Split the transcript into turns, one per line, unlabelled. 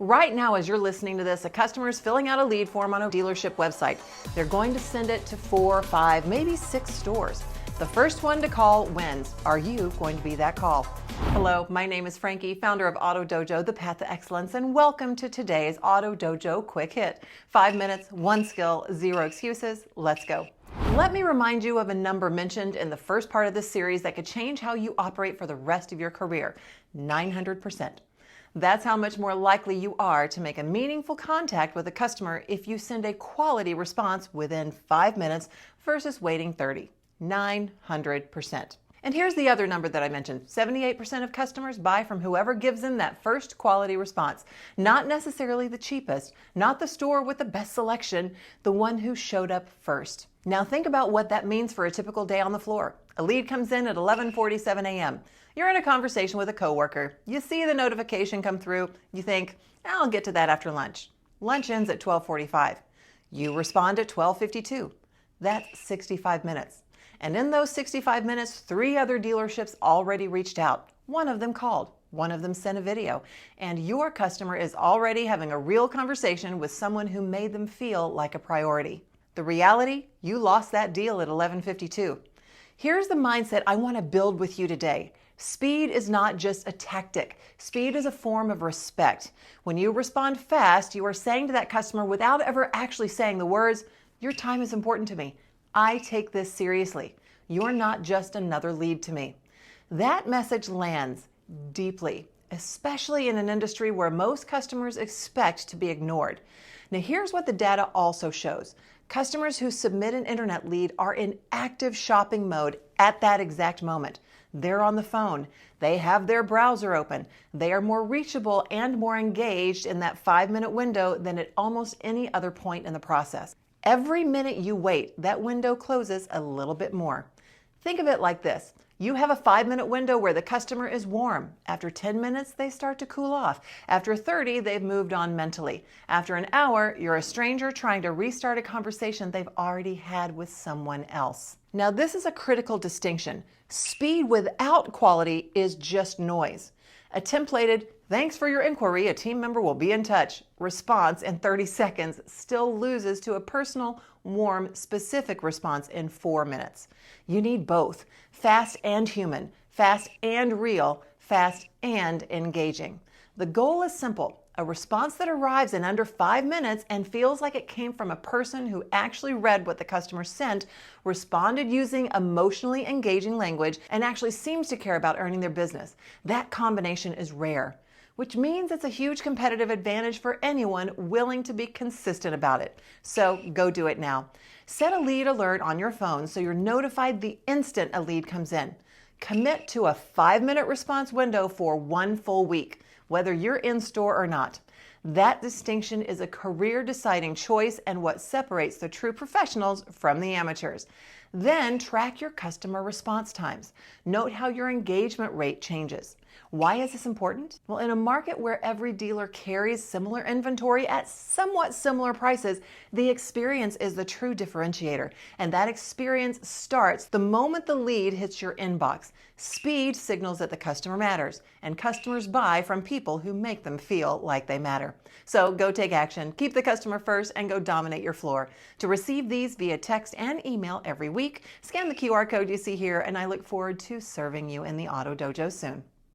Right now, as you're listening to this, a customer is filling out a lead form on a dealership website. They're going to send it to 4, 5, maybe 6 stores. The first one to call wins. Are you going to be that call? Hello, my name is Frankie, founder of Auto Dojo, the path to excellence, and welcome to today's Auto Dojo Quick Hit. 5 minutes, 1 skill, 0 excuses. Let's go. Let me remind you of a number mentioned in the first part of this series that could change how you operate for the rest of your career. 900%. That's how much more likely you are to make a meaningful contact with a customer if you send a quality response within 5 minutes versus waiting 30. 900%. And here's the other number that I mentioned. 78% of customers buy from whoever gives them that first quality response. Not necessarily the cheapest, not the store with the best selection, the one who showed up first. Now think about what that means for a typical day on the floor. A lead comes in at 11:47 a.m. You're in a conversation with a coworker. You see the notification come through. You think, I'll get to that after lunch. Lunch ends at 12:45. You respond at 12:52. That's 65 minutes. And in those 65 minutes, 3 other dealerships already reached out. One of them called. One of them sent a video. And your customer is already having a real conversation with someone who made them feel like a priority. The reality, you lost that deal at 11:52. Here's the mindset I want to build with you today. Speed is not just a tactic. Speed is a form of respect. When you respond fast, you are saying to that customer without ever actually saying the words, your time is important to me. I take this seriously. You're not just another lead to me. That message lands deeply, especially in an industry where most customers expect to be ignored. Now, here's what the data also shows. Customers who submit an internet lead are in active shopping mode at that exact moment. They're on the phone. They have their browser open. They are more reachable and more engaged in that 5-minute window than at almost any other point in the process. Every minute you wait, that window closes a little bit more. Think of it like this. You have a 5-minute window where the customer is warm. After 10 minutes, they start to cool off. After 30, they've moved on mentally. After an hour, you're a stranger trying to restart a conversation they've already had with someone else. Now, this is a critical distinction. Speed without quality is just noise. A templated, thanks for your inquiry, a team member will be in touch, response in 30 seconds still loses to a personal, warm, specific response in 4 minutes. You need both, fast and human, fast and real, fast and engaging. The goal is simple. A response that arrives in under 5 minutes and feels like it came from a person who actually read what the customer sent, responded using emotionally engaging language, and actually seems to care about earning their business. That combination is rare, which means it's a huge competitive advantage for anyone willing to be consistent about it. So go do it now. Set a lead alert on your phone so you're notified the instant a lead comes in. Commit to a 5-minute response window for 1 full week, whether you're in store or not. That distinction is a career-deciding choice and what separates the true professionals from the amateurs. Then track your customer response times. Note how your engagement rate changes. Why is this important? Well, in a market where every dealer carries similar inventory at somewhat similar prices, the experience is the true differentiator. And that experience starts the moment the lead hits your inbox. Speed signals that the customer matters, and customers buy from people who make them feel like they matter. So go take action, keep the customer first, and go dominate your floor. To receive these via text and email every week, scan the QR code you see here, and I look forward to serving you in the Auto Dojo soon.